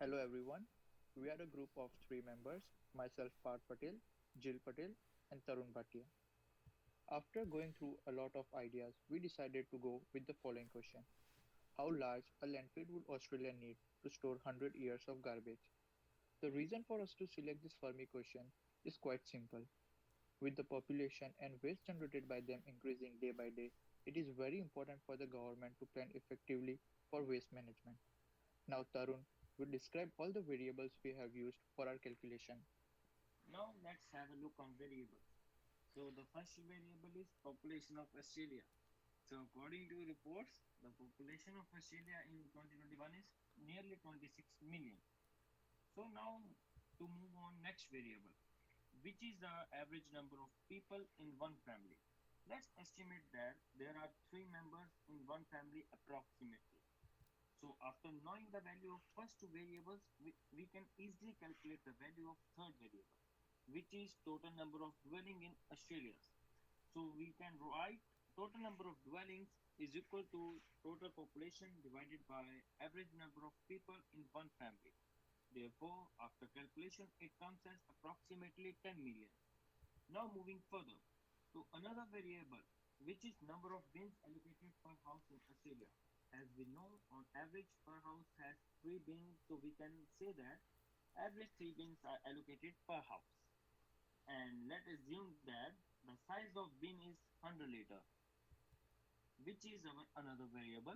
Hello everyone. We are a group of three members, myself Parth Patel, Jill Patel, and Tarun Bhatia. After going through a lot of ideas, we decided to go with the following question. How large a landfill would Australia need to store 100 years of garbage? The reason for us to select this Fermi question is quite simple. With the population and waste generated by them increasing day by day, it is very important for the government to plan effectively for waste management. Now Tarun will describe all the variables we have used for our calculation. Now let's have a look on variables. So the first variable is population of Australia. So according to reports, the population of Australia in 2021 is nearly 26 million. So now to move on next variable, which is the average number of people in one family. Let's estimate that there are three members in one family approximately. So after knowing the value of first two variables, we can easily calculate the value of third variable, which is total number of dwelling in Australia. So we can write total number of dwellings is equal to total population divided by average number of people in one family. Therefore, after calculation, it comes as approximately 10 million. Now moving further to another variable, which is number of bins allocated per house in Australia. As we know, on average per house has three bins, so we can say that average three bins are allocated per house. And let's assume that the size of bin is 100 liter, which is another variable.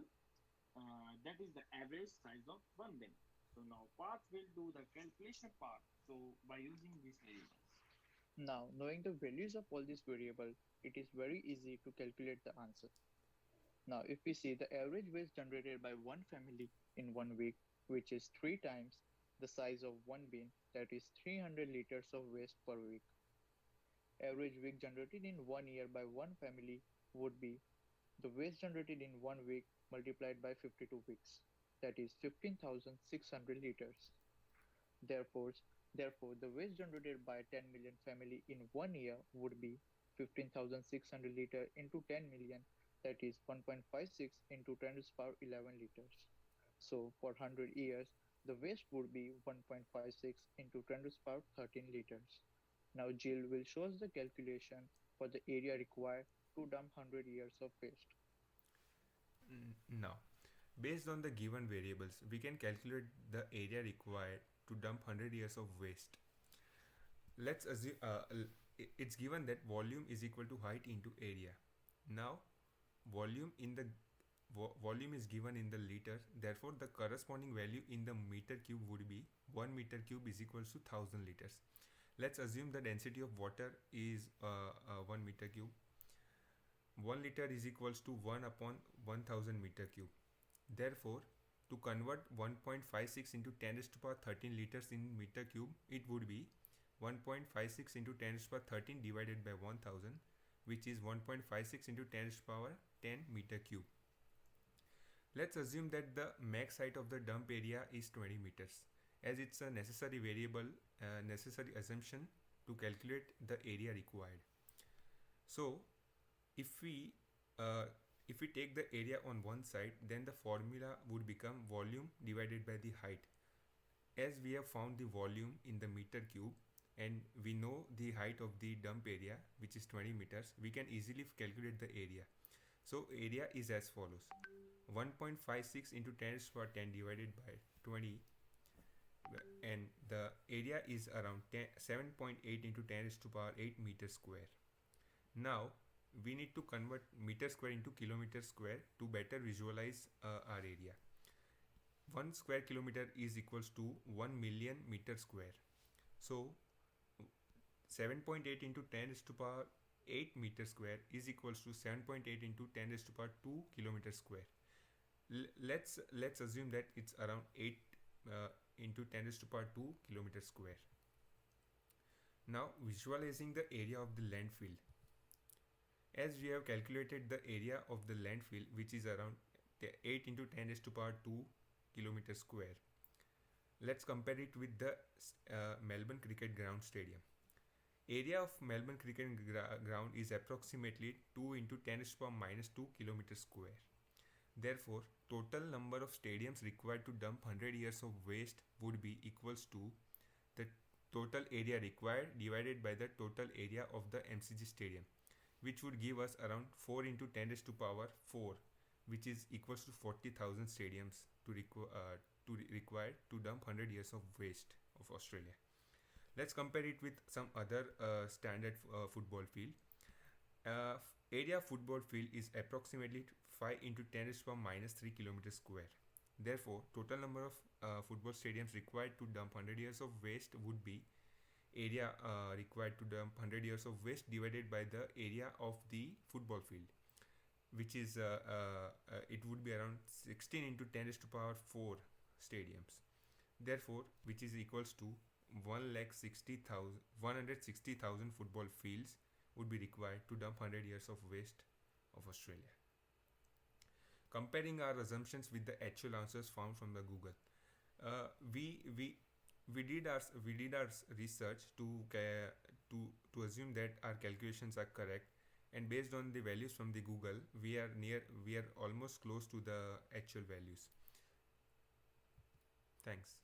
That is the average size of one bin. So now Path will do the calculation part. So by using these variables. Now, knowing the values of all these variables, it is very easy to calculate the answer. Now, if we see the average waste generated by one family in 1 week, which is three times the size of one bin, that is 300 liters of waste per week. Average week generated in 1 year by one family would be the waste generated in 1 week multiplied by 52 weeks, that is 15,600 liters. Therefore, therefore, the waste generated by 10 million family in 1 year would be 15,600 liter into 10 million, that is 1.56 into 10 to the power 11 liters. So for 100 years, the waste would be 1.56 into 10 to the power 13 liters. Now Jill will show us the calculation for the area required to dump 100 years of waste. Now, based on the given variables, we can calculate the area required to dump 100 years of waste. Let's assume it's given that volume is equal to height into area. Now, volume in the volume is given in the liter, therefore the corresponding value in the meter cube would be 1 meter cube is equals to 1000 liters. Let's assume the density of water is 1 meter cube. 1 liter is equals to 1 upon 1000 meter cube. Therefore, to convert 1.56 into 10 raised to power 13 liters in meter cube, it would be 1.56 into 10 raised to power 13 divided by 1000, which is 1.56 into 10 raised to power 10 meter cube. Let's assume that the max height of the dump area is 20 meters, as it's a necessary variable, necessary assumption to calculate the area required. So, if we take the area on one side, then the formula would become volume divided by the height. As we have found the volume in the meter cube and we know the height of the dump area, which is 20 meters, we can easily calculate the area. So area is as follows: 1.56 into 10 raised to power 10 divided by 20, and the area is around 7.8 into 10 raised to power 8 meter square. Now we need to convert meter square into kilometer square to better visualize our area. 1 square kilometer is equals to 1 million meter square. So 7.8 into 10 raised to power 8 meter square is equals to 7.8 into 10 raised to power 2 kilometer square. Let's assume that it's around 8 into 10 raised to power 2 kilometer square. Now visualizing the area of the landfill. As we have calculated the area of the landfill, which is around 8 into 10 raised to power 2 kilometer square. Let's compare it with the Melbourne Cricket Ground Stadium. Area of Melbourne Cricket Ground is approximately 2 into 10 raised to power minus 2 kilometer square. Therefore, total number of stadiums required to dump 100 years of waste would be equals to the total area required divided by the total area of the MCG stadium, which would give us around 4 into 10 raised to power 4, which is equals to 40,000 stadiums required to dump 100 years of waste of Australia. Let's compare it with some other standard football field. Area football field is approximately 5 into 10 raised to power minus 3 kilometers square. Therefore, total number of football stadiums required to dump 100 years of waste would be area required to dump 100 years of waste divided by the area of the football field, which is it would be around 16 into 10 raised to power 4 stadiums. Therefore, which is equals to 160,000 football fields would be required to dump 100 years of waste of Australia. Comparing our assumptions with the actual answers found from the Google, we did our research to assume that our calculations are correct, and based on the values from the Google, we are almost close to the actual values. Thanks.